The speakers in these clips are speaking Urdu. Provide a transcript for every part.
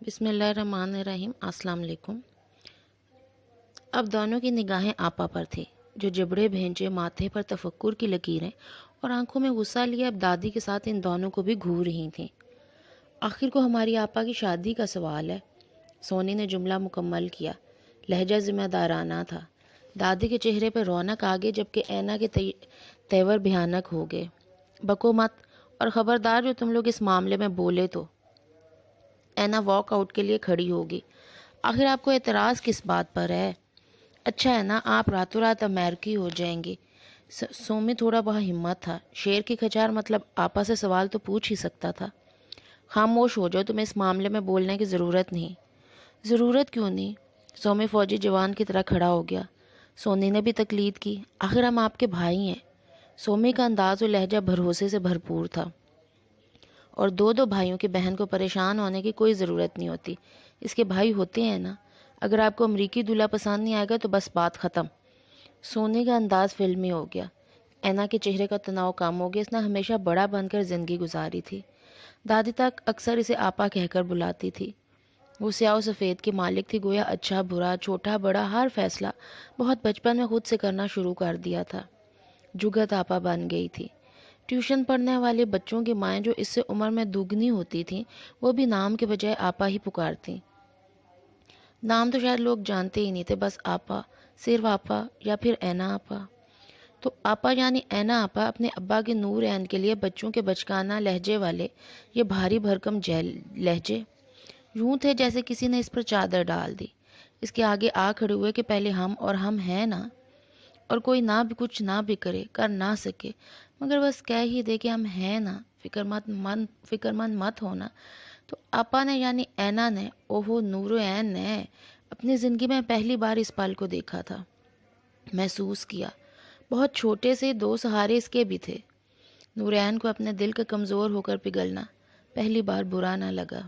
بسم اللہ الرحمن الرحیم۔ السلام علیکم۔ اب دونوں کی نگاہیں آپا پر تھی، جو جبڑے بھینچے، ماتھے پر تفکر کی لکیریں اور آنکھوں میں غصہ لیے اب دادی کے ساتھ ان دونوں کو بھی گھور رہی تھیں۔ آخر کو ہماری آپا کی شادی کا سوال ہے، سونی نے جملہ مکمل کیا۔ لہجہ ذمہ دارانہ تھا۔ دادی کے چہرے پر رونق آ گئی، جبکہ اینا کے تیور بھیانک ہو گئے۔ بکو مت، اور خبردار جو تم لوگ اس معاملے میں بولے تو اینا واک آؤٹ کے لیے کھڑی ہوگی۔ آخر آپ کو اعتراض کس بات پر ہے؟ اچھا ہے نا، آپ راتوں رات امریکی ہو جائیں گی۔ سومی تھوڑا بہت ہمت تھا، شیر کی کھچار مطلب آپا سے سوال تو پوچھ ہی سکتا تھا۔ خاموش ہو جاؤ، تمہیں اس معاملے میں بولنے کی ضرورت نہیں۔ ضرورت کیوں نہیں؟ سومی فوجی جوان کی طرح کھڑا ہو گیا۔ سونی نے بھی تقلید کی۔ آخر ہم آپ کے بھائی ہیں۔ سومی کا انداز و لہجہ بھروسے سے بھرپور تھا۔ اور دو بھائیوں کی بہن کو پریشان ہونے کی کوئی ضرورت نہیں ہوتی، اس کے بھائی ہوتے ہیں نا۔ اگر آپ کو امریکی دولہا پسند نہیں آئے گا تو بس بات ختم۔ سونی کا انداز فلمی ہو گیا۔ اینا کے چہرے کا تناؤ کم ہو گیا۔ اس نے ہمیشہ بڑا بن کر زندگی گزاری تھی۔ دادی تک اکثر اسے آپا کہہ کر بلاتی تھی۔ وہ سیاہ و سفید کی مالک تھی، گویا اچھا برا چھوٹا بڑا ہر فیصلہ بہت بچپن میں خود سے کرنا شروع کر دیا تھا۔ جگت آپا بن گئی تھی۔ ٹیوشن پڑھنے والے بچوں کی مائیں جو اس سے عمر میں دوگنی ہوتی تھیں، وہ بھی نام کے بجائے آپا ہی پکارتیں۔ نام تو شاید لوگ جانتے ہی نہیں تھے، بس آپا، صرف آپا یا پھر اینا آپا۔ تو آپا یعنی اینا آپا اپنے ابا کے نور عین کے لیے بچوں کے بچکانہ لہجے والے یہ بھاری بھرکم لہجے یوں تھے جیسے کسی نے اس پر چادر ڈال دی۔ اس کے آگے آ کھڑے ہوئے کہ پہلے ہم اور ہم ہیں نا، اور کوئی نہ بھی کچھ نہ بھی کرے، کر نہ سکے، مگر بس کہہ ہی دے کہ ہم ہیں نا، فکر مند مت ہونا۔ تو آپا نے یعنی اینا نے، اوہو نور عین نے، اپنی زندگی میں پہلی بار اس پل کو دیکھا تھا، محسوس کیا۔ بہت چھوٹے سے دو سہارے اس کے بھی تھے۔ نور عین کو اپنے دل کا کمزور ہو کر پگھلنا پہلی بار برا نہ لگا۔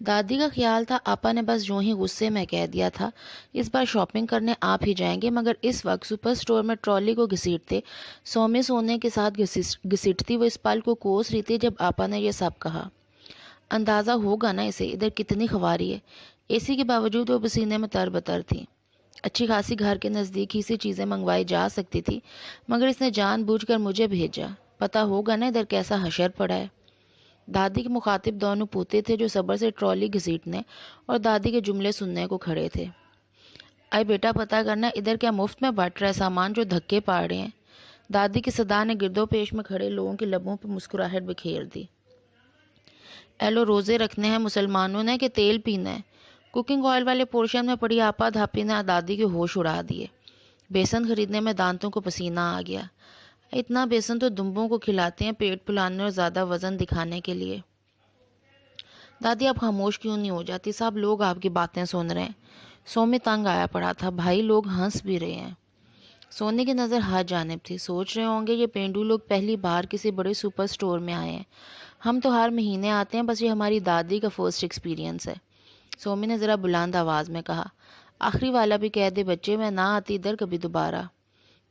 دادی کا خیال تھا آپا نے بس یوں ہی غصے میں کہہ دیا تھا، اس بار شاپنگ کرنے آپ ہی جائیں گے، مگر اس وقت سپر سٹور میں ٹرالی کو گھسیٹتے سومی سونے کے ساتھ گھسیٹتی وہ اس پل کو کوس رہی تھی جب آپا نے یہ سب کہا۔ اندازہ ہوگا نا اسے ادھر کتنی خواری ہے۔ اے سی کے باوجود وہ پسینے میں تر بتر تھی۔ اچھی خاصی گھر کے نزدیک ہی سے چیزیں منگوائی جا سکتی تھی، مگر اس نے جان بوجھ کر مجھے بھیجا۔ پتہ ہوگا نا ادھر کیسا حشر پڑا ہے۔ دادی کے مخاطب دونوں پوتے تھے جو صبر سے ٹرالی گھسیٹنے اور دادی کے جملے سننے کو کھڑے تھے۔ آئے بیٹا پتہ کرنا ادھر کیا مفت میں بٹ رہا ہے سامان جو دھکے پاڑ رہے ہیں۔ دادی کی صدا نے گرد و پیش میں کھڑے لوگوں کے لبوں پہ مسکراہٹ بکھیر دی۔ ایلو روزے رکھنے ہیں مسلمانوں نے کہ تیل پینا ہے؟ کوکنگ آئل والے پورشن میں پڑی آپا دھاپی نے دادی کے ہوش اڑا دیے۔ بیسن خریدنے میں دانتوں کو پسینہ آ گیا۔ اتنا بیسن تو دمبوں کو کھلاتے ہیں پیٹ پھلانے اور زیادہ وزن دکھانے کے لیے۔ دادی آپ خاموش کیوں نہیں ہو جاتی؟ سب لوگ آپ کی باتیں سن رہے ہیں۔ سومی تنگ آیا پڑا تھا، بھائی لوگ ہنس بھی رہے ہیں۔ سونی کی نظر ہر جانب تھی، سوچ رہے ہوں گے یہ پینڈو لوگ پہلی بار کسی بڑے سپر سٹور میں آئے ہیں۔ ہم تو ہر مہینے آتے ہیں، بس یہ ہماری دادی کا فرسٹ ایکسپیرینس ہے۔ سومی نے ذرا بلند آواز میں کہا۔ آخری والا بھی کہہ دے بچے، میں نہ آتی ادھر کبھی دوبارہ۔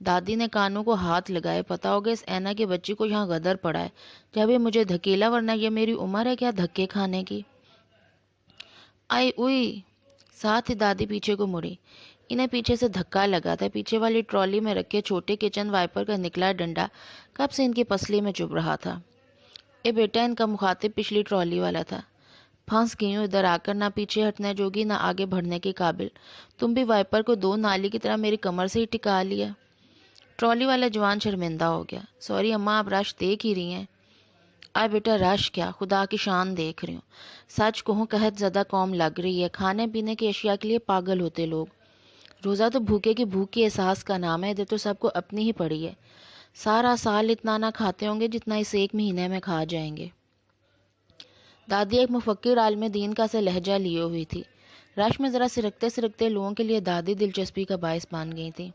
دادی نے کانوں کو ہاتھ لگائے، پتا ہوگا اس اینا کے بچے کو یہاں غدر پڑا ہے، جب یہ مجھے دھکیلا، ورنہ یہ میری عمر ہے کیا دھکے کھانے کی؟ آئی اوئی! ساتھ ہی دادی پیچھے کو مڑی۔ انہیں پیچھے سے دھکا لگا تھا۔ پیچھے والی ٹرالی میں رکھے چھوٹے کچن وائپر کا نکلا ڈنڈا کب سے ان کی پسلی میں چبھ رہا تھا۔ اے بیٹا، ان کا مخاطب پچھلی ٹرالی والا تھا۔ پھنس گئی ہوں ادھر آ کر، نہ پیچھے ہٹنے جوگی نہ آگے بڑھنے کے قابل۔ تم بھی وائپر کو دو نالی کی طرح میری کمر سے ہی ٹکا لیا۔ ٹرالی والا جوان شرمندہ ہو گیا۔ سوری اماں، آپ رش دیکھ ہی رہی ہیں۔ آئے بیٹا رش کیا، خدا کی شان دیکھ رہی ہوں۔ سچ کہوں قحط زدہ قوم لگ رہی ہے، کھانے پینے کی اشیاء کے لیے پاگل ہوتے لوگ۔ روزہ تو بھوکے کی بھوک کے احساس کا نام ہے، ادھر تو سب کو اپنی ہی پڑی ہے۔ سارا سال اتنا نہ کھاتے ہوں گے جتنا اس ایک مہینے میں کھا جائیں گے۔ دادی ایک مفکر عالم دین کا سا لہجہ لیے ہوئی تھی۔ رش میں ذرا سرکتے لوگوں کے لیے دادی دلچسپی کا باعث بن گئی تھی۔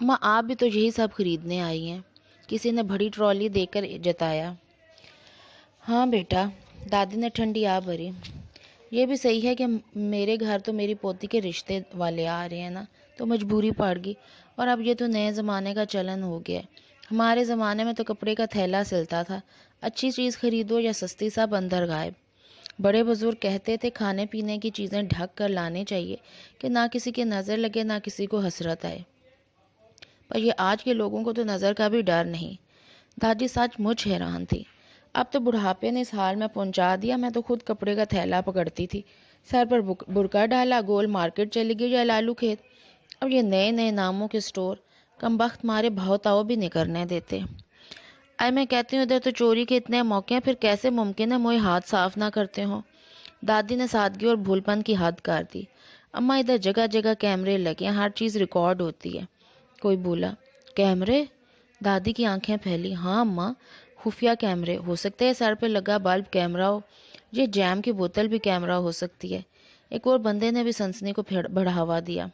اماں آپ بھی تو یہی سب خریدنے آئی ہیں، کسی نے بڑی ٹرالی دے کر جتایا۔ ہاں بیٹا، دادی نے ٹھنڈی آ بھری۔ یہ بھی صحیح ہے کہ میرے گھر تو میری پوتی کے رشتے والے آ رہے ہیں نا، تو مجبوری پڑ گئی، اور اب یہ تو نئے زمانے کا چلن ہو گیا ہے، ہمارے زمانے میں تو کپڑے کا تھیلا سلتا تھا، اچھی چیز خریدو یا سستی سب اندر غائب۔ بڑے بزرگ کہتے تھے کھانے پینے کی چیزیں ڈھک کر لانے چاہیے کہ نہ کسی کی نظر لگے نہ کسی کو حسرت آئے، پر یہ آج کے لوگوں کو تو نظر کا بھی ڈر نہیں۔ دادی سچ مچ حیران تھی۔ اب تو بڑھاپے نے اس حال میں پہنچا دیا، میں تو خود کپڑے کا تھیلا پکڑتی تھی، سر پر برقع ڈالا، گول مارکیٹ چلی گئی یا لالو کھیت۔ اب یہ نئے نئے ناموں کے سٹور کمبخت مارے بھاؤ تاؤ بھی نہیں کرنے دیتے۔ میں کہتی ہوں ادھر تو چوری کے اتنے موقع ہیں، پھر کیسے ممکن ہے موئے ہاتھ صاف نہ کرتے ہوں؟ دادی نے سادگی اور بھول پن کی حد کر دی۔ اماں ادھر جگہ جگہ کیمرے لگے ہیں، ہر چیز ریکارڈ ہوتی ہے۔ کوئی بولا، کیمرے؟ دادی کی آنکھیں پھیلی۔ ہاں اماں، خفیہ کیمرے ہو سکتے ہیں، سر پہ لگا بلب کیمرہ ہو، یہ جیم کی بوتل بھی کیمرہ ہو سکتی ہے۔ ایک اور بندے نے بھی سنسنی کو بڑھاوا دیا۔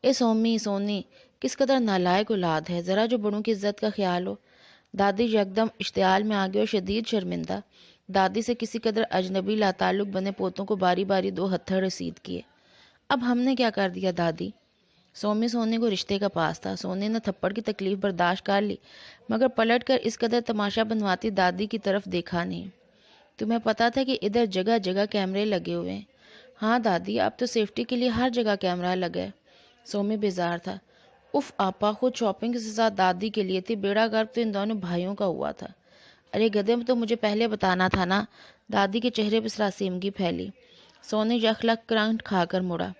اے سونی کس قدر نالائق اولاد ہے، ذرا جو بڑوں کی عزت کا خیال ہو۔ دادی یکدم اشتعال میں آگے اور شدید شرمندہ دادی سے کسی قدر اجنبی لاتعلق بنے پوتوں کو باری باری 2 ہتھڑ رسید کیے۔ اب ہم نے کیا کر دیا دادی؟ سونی کو رشتے کا پاس تھا، سونی نے تھپڑ کی تکلیف برداشت کر لی، مگر پلٹ کر اس قدر تماشا بنواتی دادی کی طرف دیکھا نہیں۔ تمہیں پتا تھا کہ ادھر جگہ جگہ کیمرے لگے ہوئے ہیں؟ ہاں دادی، اب تو سیفٹی کے لیے ہر جگہ کیمرہ لگا ہے۔ سومی بیزار تھا۔ اف آپا خود شاپنگ کے ساتھ دادی کے لیے تھی، بیڑا گرک تو ان دونوں بھائیوں کا ہوا تھا۔ ارے گدھے میں تو مجھے پہلے بتانا تھا نا۔ دادی کے چہرے پر سراسیمگی پھیلی۔ سونی یخلک کرنٹ کھا کر مڑا۔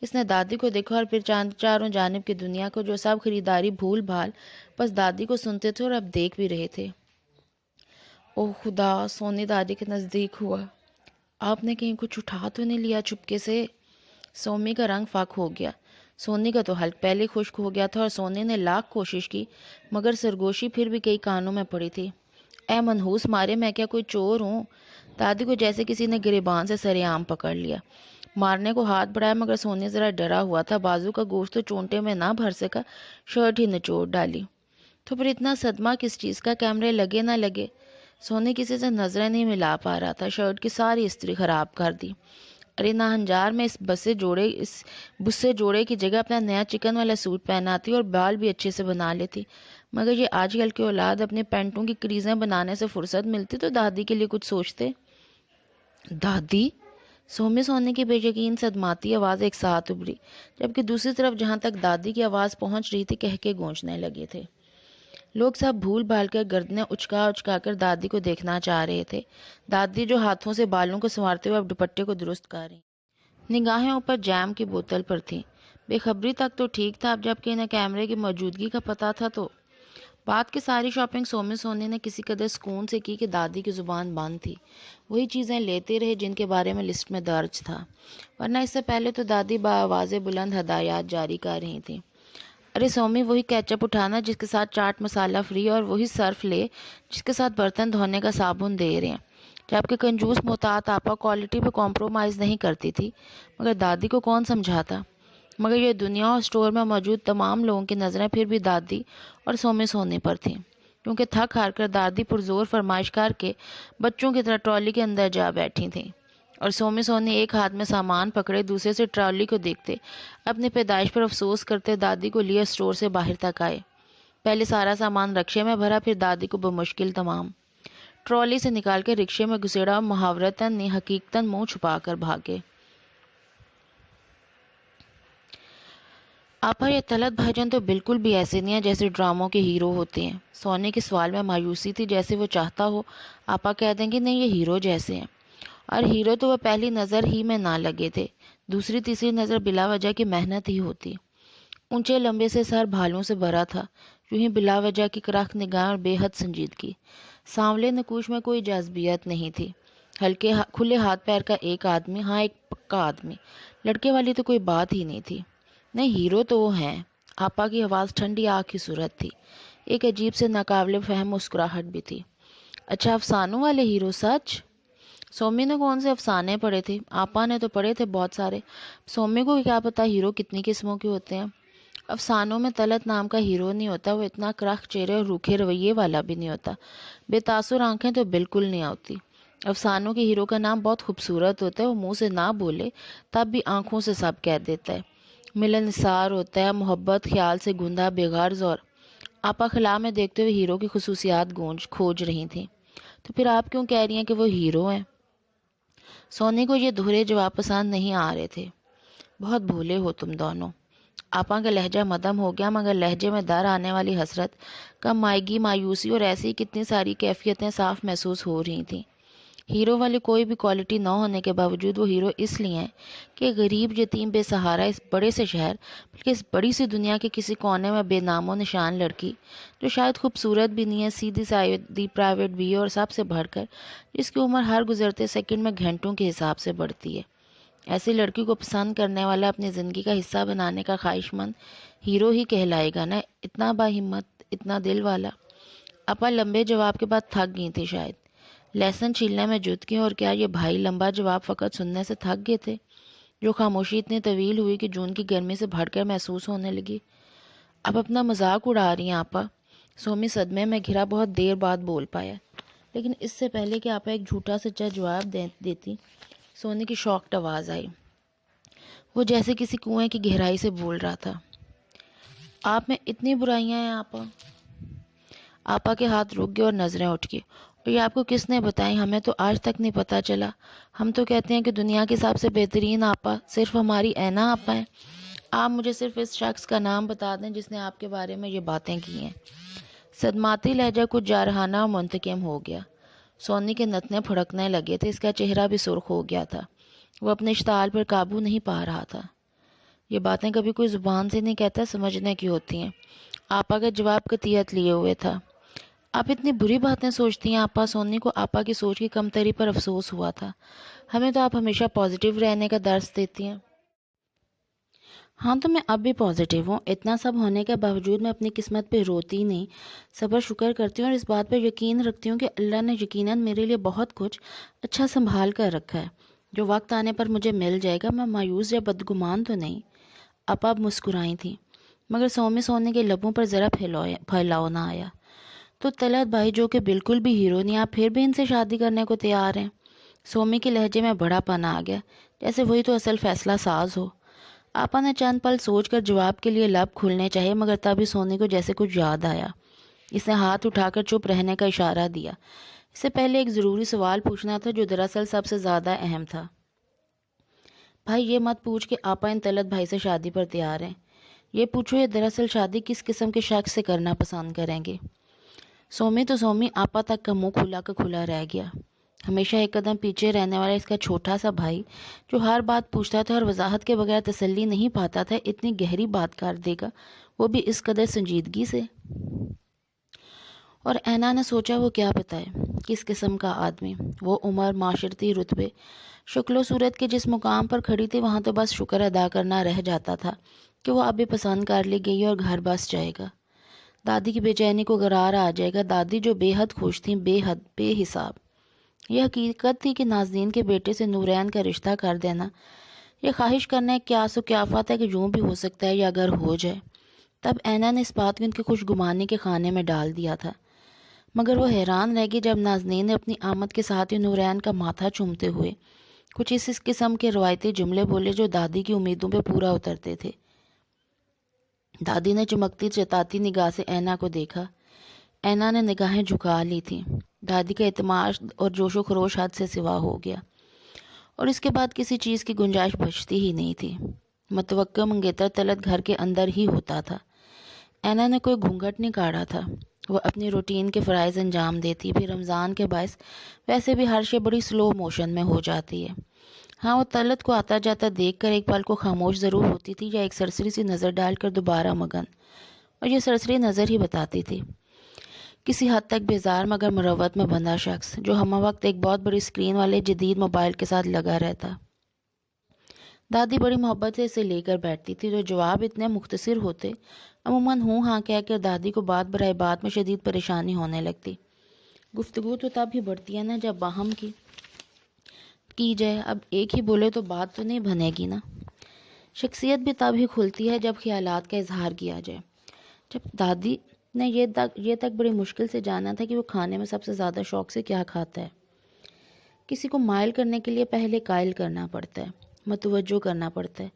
اس نے دادی کو دیکھا اور پھر چاروں جانب کی دنیا کو، جو سب خریداری بھول بھال بس دادی کو سنتے تھے اور اب دیکھ بھی رہے تھے۔ اوہ خدا! سونی دادی کے نزدیک ہوا۔ آپ نے کہیں کچھ اٹھا تو نہیں لیا چپکے سے؟ سومی کا رنگ فاق ہو گیا۔ سونی کا تو حلق پہلے خشک ہو گیا تھا اور سونی نے لاکھ کوشش کی، مگر سرگوشی پھر بھی کئی کانوں میں پڑی تھی۔ اے منحوس مارے، میں کیا کوئی چور ہوں؟ دادی کو جیسے کسی نے گریبان سے سرے عام پکڑ لیا۔ مارنے کو ہاتھ بڑھایا مگر سونی ذرا ڈرا ہوا تھا، بازو کا گوشت تو چونٹے میں نہ بھر سکا، شرٹ ہی نچوڑ ڈالی۔ تو پھر اتنا صدمہ کس چیز کا؟ کیمرے لگے نہ لگے، سونی کسی سے نظریں نہیں ملا پا رہا تھا، شرٹ کی ساری استری خراب کر دی۔ ارے ناہنجار، میں اس بسے جوڑے کی جگہ اپنا نیا چکن والا سوٹ پہناتی اور بال بھی اچھے سے بنا لیتی، مگر یہ آج کل کے اولاد اپنے پینٹوں کی کریزیں بنانے سے فرصت ملتی تو دادی کے لیے کچھ سوچتے۔ دادی؟ سونی کی بے یقین صدماتی آواز ایک ساتھ ابھری، جبکہ دوسری طرف جہاں تک دادی کی آواز پہنچ رہی تھی کہکے گونجنے لگے تھے۔ لوگ سب بھول بھال کر گردنیں اچکا کر دادی کو دیکھنا چاہ رہے تھے۔ دادی جو ہاتھوں سے بالوں کو سنوارتے ہوئے اب دوپٹے کو درست کر رہی، نگاہیں اوپر جیم کی بوتل پر تھیں۔ بے خبری تک تو ٹھیک تھا، اب جب کہ انہیں کیمرے کی موجودگی کا پتہ تھا تو بات کی ساری شاپنگ سونی نے کسی قدر سکون سے کی کہ دادی کی زبان بند تھی۔ وہی چیزیں لیتے رہے جن کے بارے میں لسٹ میں درج تھا، ورنہ اس سے پہلے تو دادی بآواز بلند ہدایات جاری کر رہی تھیں۔ ارے سومی، وہی کیچپ اٹھانا جس کے ساتھ چاٹ مسالہ فری، اور وہی سرف لے جس کے ساتھ برتن دھونے کا صابن دے رہے ہیں۔ جبکہ کنجوس محتاط آپا کوالٹی پہ کمپرومائز نہیں کرتی تھی، مگر دادی کو کون سمجھاتا؟ مگر یہ دنیا اور اسٹور میں موجود تمام لوگوں کی نظریں پھر بھی دادی اور سونی پر تھیں، کیونکہ تھک ہار کر دادی پرزور فرمائش کر کے بچوں کی طرح ٹرالی کے اندر جا بیٹھی تھیں، اور سونی ایک ہاتھ میں سامان پکڑے دوسرے سے ٹرالی کو دیکھتے، اپنی پیدائش پر افسوس کرتے دادی کو لیے اسٹور سے باہر تک آئے۔ پہلے سارا سامان رکشے میں بھرا، پھر دادی کو بمشکل تمام ٹرالی سے نکال کے رکشے میں گھسیڑا اور محاورتاً نہیں حقیقتاً منہ چھپا کر بھاگے۔ آپا، یہ طلعت بھائی جان تو بالکل بھی ایسے نہیں ہیں جیسے ڈراموں کے ہیرو ہوتے ہیں۔ سونی کے سوال میں مایوسی تھی، جیسے وہ چاہتا ہو آپا کہہ دیں گے نہیں یہ ہیرو جیسے ہیں، اور ہیرو تو وہ پہلی نظر ہی میں نہ لگے تھے، دوسری تیسری نظر بلا وجہ کی محنت ہی ہوتی۔ اونچے لمبے سے سر بھالوں سے بھرا تھا، یوں ہی بلا وجہ کی کرخ نگاہ اور بے حد سنجیدگی۔ سانولے نکوش میں کوئی جاذبیت نہیں تھی۔ ہلکے کھلے ہاتھ پیر کا ایک آدمی، ہاں ایک پکا آدمی، لڑکے والی تو کوئی بات ہی نہیں تھی۔ نہیں، ہیرو تو وہ ہیں۔ آپا کی آواز ٹھنڈی آگ کی صورت تھی، ایک عجیب سے ناقابل فہم مسکراہٹ بھی تھی۔ اچھا، افسانوں والے ہیرو؟ سچ؟ سومی نے کون سے افسانے پڑھے تھے؟ آپا نے تو پڑھے تھے بہت سارے، سومی کو کیا پتا ہیرو کتنی قسموں کے ہوتے ہیں۔ افسانوں میں طلعت نام کا ہیرو نہیں ہوتا، وہ اتنا کرخ چہرے اور روکھے رویے والا بھی نہیں ہوتا، بے تاثر آنکھیں تو بالکل نہیں ہوتی۔ افسانوں کے ہیرو کا نام بہت خوبصورت ہوتا ہے، وہ منہ سے نہ بولے تب بھی آنکھوں سے سب کہہ دیتا ہے، ملن نثار ہوتا ہے، محبت خیال سے گندہ بے غرض اور آپا خلا میں دیکھتے ہوئے ہیرو کی خصوصیات کھوج رہی تھیں۔ تو پھر آپ کیوں کہہ رہی ہیں کہ وہ ہیرو ہیں؟ سونی کو یہ دہرے جواب پسند نہیں آ رہے تھے۔ بہت بھولے ہو تم دونوں۔ آپا کا لہجہ مدھم ہو گیا، مگر لہجے میں در آنے والی حسرت، کم مائیگی، مایوسی اور ایسی کتنی ساری کیفیتیں صاف محسوس ہو رہی تھیں۔ ہیرو والی کوئی بھی کوالٹی نہ ہونے کے باوجود وہ ہیرو اس لیے ہیں کہ غریب، یتیم، بے سہارا اس بڑے سے شہر، بلکہ اس بڑی سی دنیا کے کسی کونے میں بے نام و نشان لڑکی، جو شاید خوبصورت بھی نہیں ہے، سیدھی سادی پرائیویٹ بھی ہے، اور سب سے بڑھ کر جس کی عمر ہر گزرتے سیکنڈ میں گھنٹوں کے حساب سے بڑھتی ہے، ایسی لڑکی کو پسند کرنے والا اپنی زندگی کا حصہ بنانے کا خواہش مند ہیرو ہی کہلائے گا نا؟ اتنا باہمت، اتنا دل والا۔ اپا لمبے جواب کے بعد تھک گئی تھی شاید، لہسن چھیلنے میں جت گئی، اور کیا یہ بھائی لمبا جواب فقط سننے سے تھک گئے تھے؟ جو خاموشی اتنی طویل ہوئی کہ جون کی گرمی سے بھڑ کر محسوس ہونے لگی۔ اب اپنا مذاق اڑا رہی ہیں آپا؟ سومی صدمے میں گھرا بہت دیر بعد بول پایا، لیکن اس سے پہلے کہ آپا ایک جھوٹا سچا جواب دیتی، سونی کی شاکڈ آواز آئی۔ وہ جیسے کسی کنویں کی گہرائی سے بول رہا تھا، آپ میں اتنی برائیاں ہیں آپا؟ آپا کے ہاتھ رک گئے اور نظریں اٹھ گئی۔ اور یہ آپ کو کس نے بتائی؟ ہمیں تو آج تک نہیں پتہ چلا۔ ہم تو کہتے ہیں کہ دنیا کی سب سے بہترین آپا صرف ہماری اینا آپا ہیں۔ آپ مجھے صرف اس شخص کا نام بتا دیں جس نے آپ کے بارے میں یہ باتیں کی ہیں۔ صدماتی لہجہ کچھ جارحانہ اور منتقم ہو گیا۔ سونی کے نتنے پھڑکنے لگے تھے، اس کا چہرہ بھی سرخ ہو گیا تھا، وہ اپنے اشتعال پر قابو نہیں پا رہا تھا۔ یہ باتیں کبھی کوئی زبان سے نہیں کہتا، سمجھنے کی ہوتی ہیں۔ آپا کا جواب قطعیت لیے ہوئے تھا۔ آپ اتنی بری باتیں سوچتی ہیں آپا؟ سونی کو آپا کی سوچ کی کمتری پر افسوس ہوا تھا۔ ہمیں تو آپ ہمیشہ پازیٹیو رہنے کا درس دیتی ہیں۔ ہاں تو میں اب بھی پازیٹیو ہوں۔ اتنا سب ہونے کے باوجود میں اپنی قسمت پہ روتی نہیں، صبر شکر کرتی ہوں، اور اس بات پہ یقین رکھتی ہوں کہ اللہ نے یقیناً میرے لیے بہت کچھ اچھا سنبھال کر رکھا ہے، جو وقت آنے پر مجھے مل جائے گا۔ میں مایوس یا بدگمان تو نہیں۔ آپا اب مسکرائی تھی، مگر سونے کے لبوں پر ذرا پھیلاؤ نہ آیا۔ تو طلعت بھائی، جو کہ بالکل بھی ہیرو نہیں، آپ پھر بھی ان سے شادی کرنے کو تیار ہیں؟ سومی کے لہجے میں بڑا پن آ گیا، جیسے وہی تو اصل فیصلہ ساز ہو۔ آپا نے چند پل سوچ کر جواب کے لیے لب کھلنے چاہے، مگر تبھی سونی کو جیسے کچھ یاد آیا۔ اس نے ہاتھ اٹھا کر چپ رہنے کا اشارہ دیا۔ اس سے پہلے ایک ضروری سوال پوچھنا تھا جو دراصل سب سے زیادہ اہم تھا۔ بھائی، یہ مت پوچھ کہ آپا ان طلعت بھائی سے شادی پر تیار ہیں، یہ پوچھو یہ دراصل شادی کس قسم کے شخص سے کرنا پسند کریں گے۔ سومی آپا تک کا منہ کھلا کا کھلا رہ گیا۔ ہمیشہ ایک قدم پیچھے رہنے والا اس کا چھوٹا سا بھائی، جو ہر بات پوچھتا تھا اور وضاحت کے بغیر تسلی نہیں پاتا تھا، اتنی گہری بات کر دے گا، وہ بھی اس قدر سنجیدگی سے؟ اور اینا نے سوچا وہ کیا بتائے، کس قسم کا آدمی؟ وہ عمر، معاشرتی رتبے، شکل و صورت کے جس مقام پر کھڑی تھی، وہاں تو بس شکر ادا کرنا رہ جاتا تھا کہ وہ ابھی پسند کر لی گئی اور گھر بس جائے گا۔ دادی کی بے چینی کو قرار آ جائے گا، دادی جو بے حد خوش تھیں، بے حد، بے حساب۔ یہ حقیقت تھی کہ نازنین کے بیٹے سے نورین کا رشتہ کر دینا، یہ خواہش کرنا ایک قیاس و قیافت ہے کہ یوں بھی ہو سکتا ہے، یا اگر ہو جائے۔ تب اینا نے اس بات کو ان کی خوش گمانی کے خانے میں ڈال دیا تھا، مگر وہ حیران رہ گئی جب نازنین نے اپنی آمد کے ساتھ ہی نورین کا ماتھا چومتے ہوئے کچھ اس قسم کے روایتی جملے بولے جو دادی کی امیدوں پہ پورا اترتے تھے۔ دادی نے چمکتی چتاتی نگاہ سے اینا کو دیکھا۔ اینا نے نگاہیں جھکا لی تھیں۔ دادی کا اعتماد اور جوش و خروش حد سے سوا ہو گیا، اور اس کے بعد کسی چیز کی گنجائش بچتی ہی نہیں تھی۔ متوقع منگیتر طلعت گھر کے اندر ہی ہوتا تھا۔ اینا نے کوئی گھونگھٹ نہیں کاڑھا تھا، وہ اپنی روٹین کے فرائض انجام دیتی، پھر رمضان کے باعث ویسے بھی ہر شے بڑی سلو موشن میں ہو جاتی ہے۔ ہاں، وہ طلعت کو آتا جاتا دیکھ کر ایک پل کو خاموش ضرور ہوتی تھی، یا ایک سرسری سی نظر ڈال کر دوبارہ مگن، اور یہ سرسری نظر ہی بتاتی تھی۔ کسی حد تک بیزار مگر مروت میں بندھا شخص، جو ہمہ وقت ایک بہت بڑی اسکرین والے جدید موبائل کے ساتھ لگا رہتا۔ دادی بڑی محبت سے اسے لے کر بیٹھتی تھی، تو جواب اتنے مختصر ہوتے، عموماً ہوں ہاں کہہ کر دادی کو بات برائے بات میں شدید پریشانی ہونے لگتی۔ گفتگو تو تب ہی بڑھتی ہے نا جب باہم کی جائے، اب ایک ہی بولے تو بات تو نہیں بنے گی نا۔ شخصیت بھی تب ہی کھلتی ہے جب خیالات کا اظہار کیا جائے۔ جب دادی نے یہ تک بڑی مشکل سے جانا تھا کہ وہ کھانے میں سب سے زیادہ شوق سے کیا کھاتا ہے۔ کسی کو مائل کرنے کے لیے پہلے قائل کرنا پڑتا ہے، متوجہ کرنا پڑتا ہے۔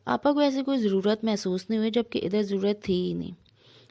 آپا کو ایسی کوئی ضرورت محسوس نہیں ہوئی، جبکہ ادھر ضرورت تھی ہی نہیں۔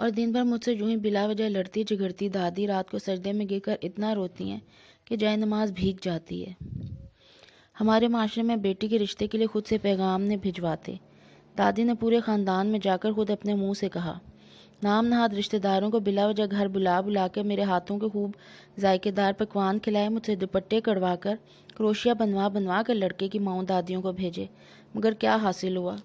اور دن بھر مجھ سے جو ہی بلا وجہ لڑتی جھگڑتی دادی رات کو سجدے میں گر کر اتنا روتی ہیں کہ جائے نماز بھیگ جاتی ہے۔ ہمارے معاشرے میں بیٹی کے رشتے کے لیے خود سے پیغام نے بھجواتے۔ دادی نے پورے خاندان میں جا کر خود اپنے منہ سے کہا۔ نام نہاد رشتہ داروں کو بلا وجہ گھر بلا بلا کے میرے ہاتھوں کے خوب ذائقے دار پکوان کھلائے، مجھ سے دوپٹے کڑوا کر، کروشیا بنوا بنوا کر لڑکے کی ماؤں دادیوں کو بھیجے، مگر کیا حاصل ہوا؟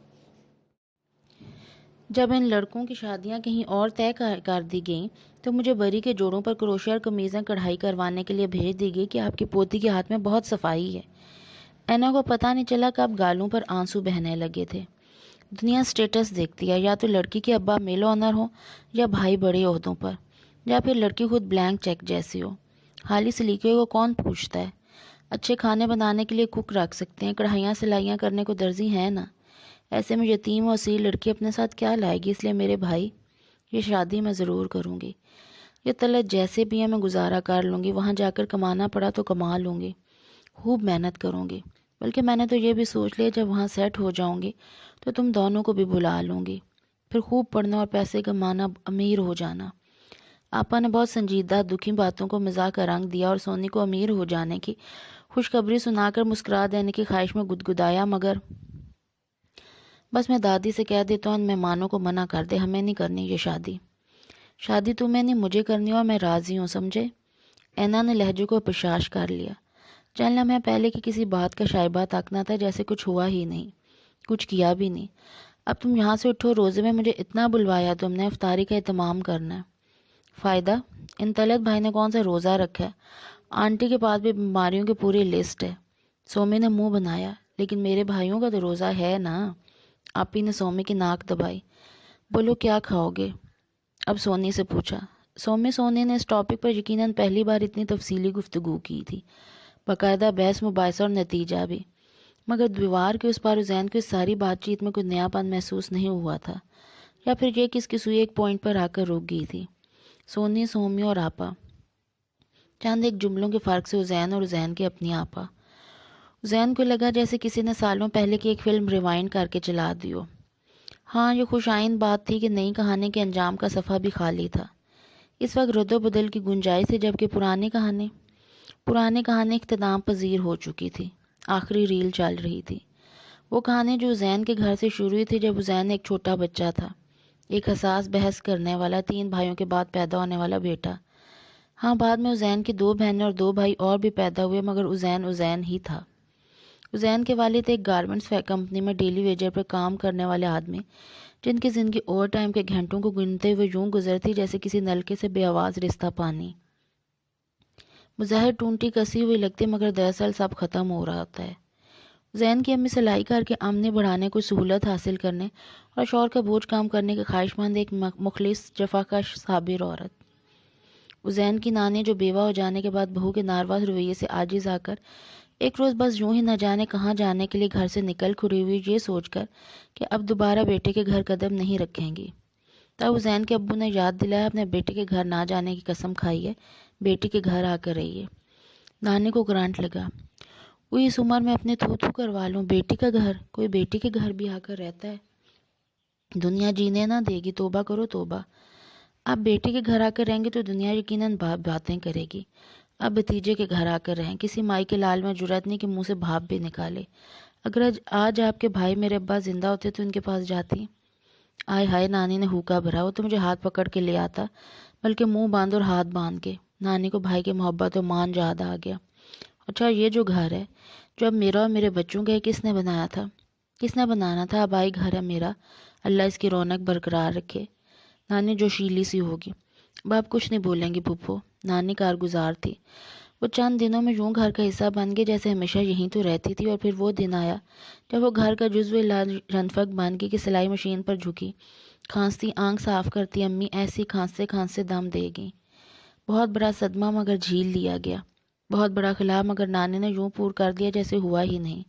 جب ان لڑکوں کی شادیاں کہیں اور طے کر دی گئیں تو مجھے بری کے جوڑوں پر کروشیا اور قمیضیں کڑھائی کروانے کے لیے بھیج دی گئی کہ آپ کی پوتی کے ہاتھ میں بہت صفائی ہے۔ اینا کو پتہ نہیں چلا کب گالوں پر آنسو بہنے لگے تھے۔ دنیا سٹیٹس دیکھتی ہے، یا تو لڑکی کے ابا میل آنر ہو، یا بھائی بڑے عہدوں پر، یا پھر لڑکی خود بلینک چیک جیسی ہو۔ حالی سلیقے کو کون پوچھتا ہے؟ اچھے کھانے بنانے کے لیے کک رکھ سکتے ہیں، کڑھائیاں سلائیاں کرنے کو درزی ہیں نا۔ ایسے میں یتیم و اسیر لڑکی اپنے ساتھ کیا لائے گی؟ اس لیے میرے بھائی، یہ شادی میں ضرور کروں گی۔ یہ طلعت جیسے بھی ہے میں گزارا کر لوں گی، وہاں جا کر کمانا پڑا تو کما لوں گی، خوب محنت کروں گی۔ بلکہ میں نے تو یہ بھی سوچ لیا جب وہاں سیٹ ہو جاؤں گی تو تم دونوں کو بھی بلا لوں گی، پھر خوب پڑھنا اور پیسے کمانا، امیر ہو جانا۔ آپا نے بہت سنجیدہ دکھی باتوں کو مزاح کا رنگ دیا اور سونی کو امیر ہو جانے کی خوشخبری سنا کر مسکرا دینے کی خواہش میں گدگدایا، مگر بس میں دادی سے کہہ دیتا ہوں ان مہمانوں کو منع کر دے، ہمیں نہیں کرنی یہ شادی۔ شادی تمہیں نہیں مجھے کرنی اور میں راضی ہوں، سمجھے؟ اینا نے لہجے کو پرشاش کر لیا۔ چند لمحے پہلے کی کسی بات کا شائبہ تک نہ تھا، جیسے کچھ ہوا ہی نہیں، کچھ کیا بھی نہیں۔ اب تم یہاں سے اٹھو، روزے میں مجھے اتنا بلوایا تم نے، افطاری کا اہتمام کرنا ہے۔ فائدہ؟ ان طلعت بھائی نے کون سا روزہ رکھا ہے؟ آنٹی کے پاس بھی بیماریوں کی پوری لسٹ ہے۔ سومی نے منہ بنایا، لیکن میرے بھائیوں کا تو روزہ ہے نا۔ آپی نے سومی کی ناک دبائی۔ بولو کیا کھاؤ گے؟ اب سونی سے پوچھا۔ سونی نے اس ٹاپک پر یقیناً پہلی بار اتنی تفصیلی گفتگو کی تھی، باقاعدہ بحث مباحثہ اور نتیجہ بھی، مگر دیوار کے اس پار حسین کو اس ساری بات چیت میں کوئی نیا پن محسوس نہیں ہوا تھا، یا پھر یہ کس سوئی ایک پوائنٹ پر آ کر رک گئی تھی۔ سونی، سومی اور آپا، چند ایک جملوں کے فرق سے حسین اور حسین کی اپنی آپا۔ حسین کو لگا جیسے کسی نے سالوں پہلے کی ایک فلم ریوائنڈ کر کے چلا دی ہو۔ ہاں، یہ خوش آئند بات تھی کہ نئی کہانی کے انجام کا صفحہ بھی خالی تھا۔ اس وقت رد و بدل کی گنجائش تھی، جبکہ پرانی کہانی اختتام پذیر ہو چکی تھی، آخری ریل چل رہی تھی۔ وہ کہانی جو حسین کے گھر سے شروع ہوئی تھی جب حسین ایک چھوٹا بچہ تھا، ایک حساس بحث کرنے والا، 3 بھائیوں کے بعد پیدا ہونے والا بیٹا۔ ہاں، بعد میں حسین کی 2 بہنیں اور 2 بھائی اور بھی پیدا ہوئے، مگر حسین ہی تھا۔ حسین کے والد ایک گارمنٹس کمپنی میں ڈیلی ویجر پر کام کرنے والے آدمی، جن کی زندگی اوور ٹائم کے گھنٹوں کو گنتے ہوئے یوں گزرتی جیسے کسی نلکے سے بے آواز رستا پانی۔ بظاہر ٹونٹی کسی ہوئی لگتی، مگر دراصل سب ختم ہو رہا ہوتا ہے۔ حسین کی امی سلائی کر کے آمدنی بڑھانے کو سہولت حاصل کرنے اور شوہر کا بوجھ کام کرنے کے خواہش مند ایک مخلص جفاکش صابر عورت۔ حسین کی نانی جو بیوہ ہو جانے کے بعد بہو کے ناروا رویے سے عاجز آ کر ایک روز بس یوں ہی نہ جانے کہاں جانے کے لیے گھر سے نکل کھڑی ہوئی، یہ سوچ کر کہ اب دوبارہ بیٹے کے گھر قدم نہیں رکھیں گی۔ تب حسین کے ابو نے یاد دلایا، اپنے بیٹے کے گھر نہ جانے کی قسم کھائی ہے، بیٹی کے گھر آ کر رہی ہے۔ نانی کو گرانٹ لگا، وہ اس عمر میں اپنے تھو کروا لوں، بیٹی کا گھر، کوئی بیٹی کے گھر بھی آ کر رہتا ہے؟ دنیا جینے نہ دے گی، توبہ کرو توبہ۔ اب بیٹی کے گھر آ کر رہیں گے تو دنیا یقیناً باتیں کرے گی۔ اب بھتیجے کے گھر آ کر رہیں، کسی مائی کے لال میں جرأت نہیں کہ منہ سے بھاپ بھی نکالے۔ اگر آج آپ کے بھائی میرے ابا زندہ ہوتے تو ان کے پاس جاتی؟ آئے ہائے، نانی نے ہوکا بھرا، وہ تو مجھے ہاتھ پکڑ کے لے آتا، بلکہ منہ باندھ اور ہاتھ باندھ کے۔ نانی کو بھائی کی محبت و مان یاد آ گیا۔ اچھا، یہ جو گھر ہے جو اب میرا اور میرے بچوں کا ہے، کس نے بنایا تھا؟ کس نے بنانا تھا؟ اب آئی گھر ہے میرا، اللہ اس کی رونق برقرار رکھے۔ نانی جوشیلی سی ہوگی۔ اب آپ کچھ نہیں بولیں گی پھپھو؟ نانی کارگزار تھی، وہ چند دنوں میں یوں گھر کا حصہ بن گئی جیسے ہمیشہ یہیں تو رہتی تھی، اور پھر وہ دن آیا جب وہ گھر کا جزو لا رنفق بن گئی کہ سلائی مشین پر جھکی، کھانستی آنکھ صاف کرتی امی ایسی کھانستے کھانستے دم دے گئیں۔ بہت بڑا صدمہ مگر جھیل لیا گیا، بہت بڑا خلا مگر نانی نے یوں پور کر دیا جیسے ہوا ہی نہیں۔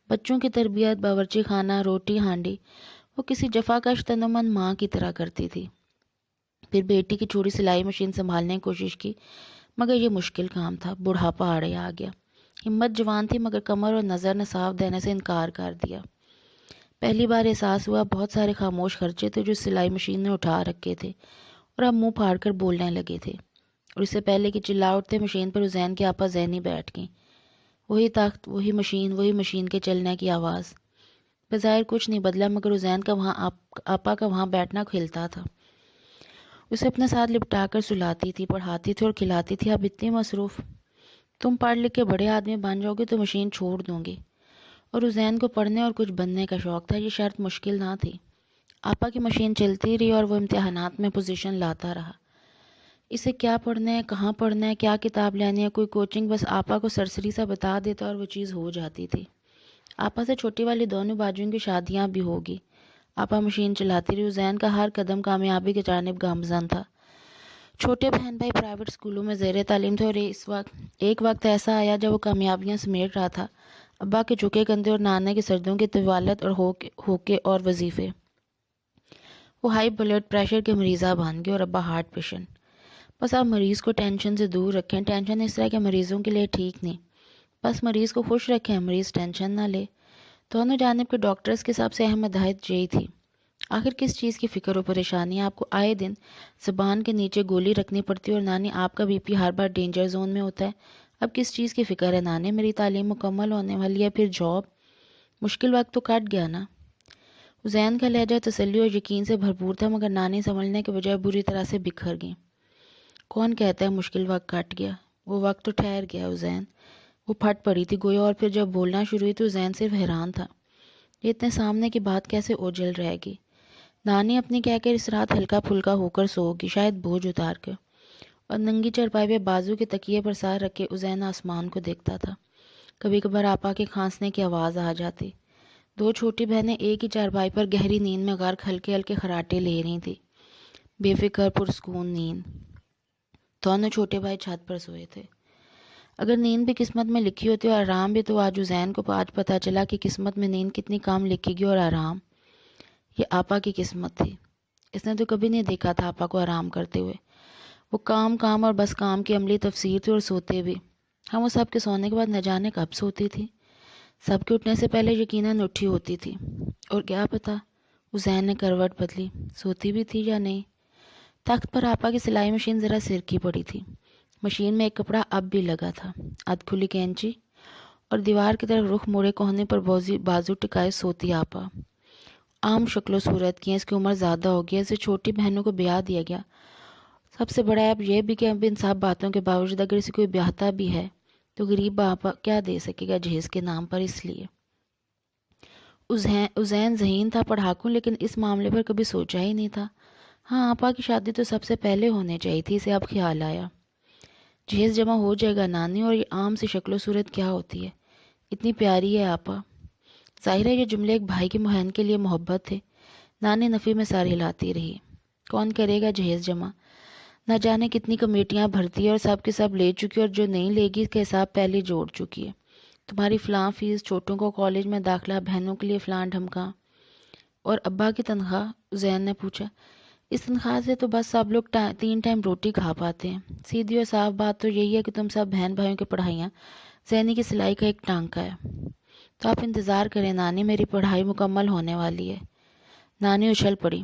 بچوں کی تربیت، باورچی خانہ، روٹی ہانڈی، وہ کسی جفاکش تنومند ماں کی طرح کرتی تھی۔ پھر بیٹی کی چھوٹی سلائی مشین سنبھالنے کی کوشش کی، مگر یہ مشکل کام تھا، بڑھاپا آڑے آ گیا۔ ہمت جوان تھی مگر کمر اور نظر نے صاف دینے سے انکار کر دیا۔ پہلی بار احساس ہوا بہت سارے خاموش خرچے تھے جو سلائی مشین نے اٹھا رکھے تھے اور اب منہ پھاڑ کر بولنے لگے تھے، اور اس سے پہلے کہ چلا اٹھتے مشین پر حسین کی آپا زینی بیٹھ گئیں۔ وہی تخت، وہی مشین کے چلنے کی آواز۔ بظاہر کچھ نہیں بدلا، مگر حسین کا وہاں آپا کا وہاں بیٹھنا کھلتا تھا۔ اسے اپنے ساتھ لپٹا کر سلاتی تھی، پڑھاتی تھی اور کھلاتی تھی۔ اب اتنی مصروف، تم پڑھ لکھ کے بڑے آدمی بن جاؤ گے تو مشین چھوڑ دوں گی۔ اور حسین کو پڑھنے اور کچھ بننے کا شوق تھا۔ یہ شرط مشکل نہ تھی۔ آپا کی مشین چلتی رہی اور وہ امتحانات میں پوزیشن لاتا رہا۔ اسے کیا پڑھنا ہے، کہاں پڑھنا ہے، کیا کتاب لینی ہے، کوئی کوچنگ، بس آپا کو سرسری سا بتا دیتا اور وہ چیز ہو جاتی تھی۔ آپا سے چھوٹی والی دونوں باجوؤں کی شادیاں بھی ہوگی۔ آپا مشین چلاتی رہی۔ حسین کا ہر قدم کامیابی کی جانب گامزن تھا۔ چھوٹے بہن بھائی پرائیویٹ اسکولوں میں زیر تعلیم تھے اور ایک وقت ایسا آیا جب وہ کامیابیاں سمیٹ رہا تھا۔ ابا کے جھکے کندھے اور نانا کے سردوں کی طوالت اور ہوکے اور وظیفے۔ وہ ہائی بلڈ پریشر کے مریضہ بن گئے اور ابا ہارٹ پیشنٹ۔ بس آپ مریض کو ٹینشن سے دور رکھیں۔ ٹینشن اس طرح کے مریضوں کے لیے ٹھیک نہیں۔ بس مریض کو خوش رکھیں، مریض ٹینشن نہ لے۔ دونوں جانب کے ڈاکٹرز کی سب سے اہم ہدایت یہی تھی۔ آخر کس چیز کی فکر و پریشانی؟ آپ کو آئے دن زبان کے نیچے گولی رکھنی پڑتی ہے اور نانی آپ کا بی پی ہر بار ڈینجر زون میں ہوتا ہے۔ اب کس چیز کی فکر ہے نانی؟ میری تعلیم مکمل ہونے والی ہے، پھر جاب، مشکل وقت تو کٹ گیا نا۔ حسین کا لہجہ تسلی اور یقین سے بھرپور تھا، مگر نانی سمجھنے کے بجائے بری طرح سے بکھر گئی۔ کون کہتا ہے مشکل وقت کٹ گیا؟ وہ وقت تو ٹھہر گیا حسین۔ وہ پھٹ پڑی تھی گویا، اور پھر جب بولنا شروع ہوئی تو حسین صرف حیران تھا، یہ اتنے سامنے کی بات کیسے اوجھل رہے گی؟ نانی اپنی کہہ کر اس رات ہلکا پھلکا ہو کر سو گی، شاید بوجھ اتار کر، اور ننگی چرپائی پہ بازو کے تکیے پر سار رکھ کے حسین آسمان کو دیکھتا تھا۔ کبھی کبھار آپا کے کھانسنے کی آواز آ جاتی۔ دو چھوٹی بہنیں ایک ہی چارپائی پر گہری نیند میں غرق ہلکے ہلکے خراٹے لے رہی تھیں، بے فکر پرسکون نیند۔ دونوں چھوٹے بھائی چھت پر سوئے تھے۔ اگر نیند بھی قسمت میں لکھی ہوتی اور آرام بھی، تو آج حسین کو آج پتہ چلا کہ قسمت میں نیند کتنی کام لکھی گئی اور آرام، یہ آپا کی قسمت تھی۔ اس نے تو کبھی نہیں دیکھا تھا آپا کو آرام کرتے ہوئے۔ وہ کام اور بس کام کی عملی تفسیر تھی، اور سوتے بھی۔ ہم وہ سب کے سونے کے بعد نہ جانے کب سوتی تھی۔ سب کے اٹھنے سے پہلے یقیناً اٹھی ہوتی تھی، اور کیا پتا حسین نے کروٹ بدلی، سوتی بھی تھی یا نہیں۔ تخت پر آپا کی سلائی مشین ذرا سرکی پڑی تھی۔ مشین میں ایک کپڑا اب بھی لگا تھا، ادھ کھلی کینچی، اور دیوار کی طرف رخ موڑے کوہنے پر بازو ٹکائے سوتی آپا۔ عام شکل و صورت کی ہیں، اس کی عمر زیادہ ہو گئی ہے، اسے چھوٹی بہنوں کو بیاہ دیا گیا۔ سب سے بڑا اب یہ بھی کہ اب ان سب باتوں کے باوجود اگر اسے کوئی بیاہتا بھی ہے تو غریب آپا کیا دے سکے گا جہیز کے نام پر؟ اس لیے حسین ذہین تھا، پڑھاکو، لیکن اس معاملے پر کبھی سوچا ہی نہیں تھا۔ ہاں، آپا کی شادی تو سب سے پہلے ہونے چاہیے تھی، اسے اب خیال آیا۔ جہیز جمع ہو جائے گا نانی، اور یہ عام سی شکل و صورت کیا ہوتی ہے؟ اتنی پیاری ہے آپا۔ ظاہر ہے یہ جملے ایک بھائی کی بہن کے لیے محبت تھے۔ نانی نفی میں سر ہلاتی رہی۔ کون کرے گا جہیز جمع؟ نہ جانے کتنی کمیٹیاں بھرتی ہے اور سب کے سب لے چکی، اور جو نہیں لے گی اس کا حساب پہلے جوڑ چکی ہے۔ تمہاری فلاں فیس، چھوٹوں کو کالج میں داخلہ، بہنوں کے لیے فلاں ڈھمکا، اور ابا کی تنخواہ؟ زین نے پوچھا۔ اس تنخواہ سے تو بس سب لوگ 3 ٹائم روٹی کھا پاتے ہیں۔ سیدھی اور صاف بات تو یہی ہے کہ تم سب بہن بھائیوں کی پڑھائیاں زینی کی سلائی کا ایک ٹانکا ہے۔ تو آپ انتظار کریں نانی، میری پڑھائی مکمل ہونے والی ہے۔ نانی اچھل پڑی۔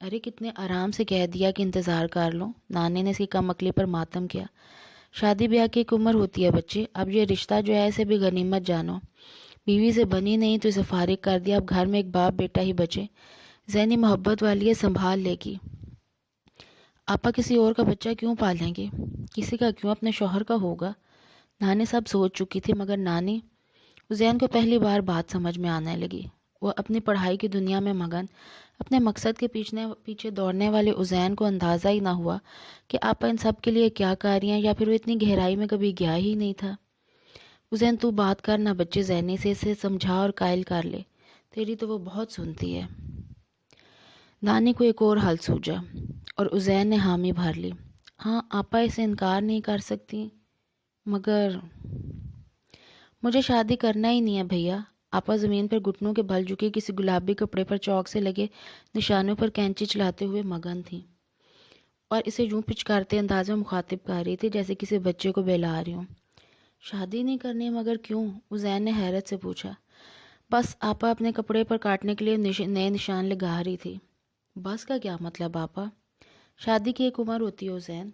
ارے کتنے آرام سے کہہ دیا کہ انتظار کر لو۔ نانی نے اس کی کم عقلی پر ماتم کیا۔ شادی بیاہ کی ایک عمر ہوتی ہے بچے، اب یہ رشتہ جو ہے اسے بھی غنیمت جانو۔ بیوی سے بنی نہیں تو اسے فارغ کر دیا، اب گھر میں ایک باپ بیٹا ہی بچے۔ زینی محبت والی ہے، سنبھال لے گی۔ آپا کسی اور کا بچہ کیوں پالیں گے؟ کسی کا کیوں، اپنے شوہر کا ہوگا۔ نانی سب سوچ چکی تھی، مگر نانی حسین کو پہلی بار بات سمجھ میں آنے لگی۔ وہ اپنی پڑھائی کی دنیا میں مگن، اپنے مقصد کے پیچھے دوڑنے والے حسین کو اندازہ ہی نہ ہوا کہ آپا ان سب کے لیے کیا کر رہی ہیں، یا پھر وہ اتنی گہرائی میں کبھی گیا ہی نہیں تھا۔ حسین تو بات کر نہ بچے زینی سے، اسے سمجھا اور قائل کر لے، تیری تو وہ بہت سنتی ہے۔ نانی کو ایک اور حل سوجا، اور حسین نے حامی بھر لی۔ ہاں آپا اسے انکار نہیں کر سکتی، مگر مجھے شادی کرنا ہی نہیں ہے بھیا۔ آپا زمین پر گھٹنوں کے بل جھکی کسی گلابی کپڑے پر چوک سے لگے نشانوں پر کینچی چلاتے ہوئے مگن تھیں، اور اسے یوں پچکارتے انداز میں مخاطب کر رہی تھی جیسے کسی بچے کو بہلا رہی ہوں۔ شادی نہیں کرنی، مگر کیوں؟ حسین نے حیرت سے پوچھا۔ بس آپا اپنے کپڑے پر کاٹنے کے لیے نئے نشان لگا رہی تھی۔ بس کا کیا مطلب آپا؟ شادی کی ایک عمر ہوتی ہے حسین،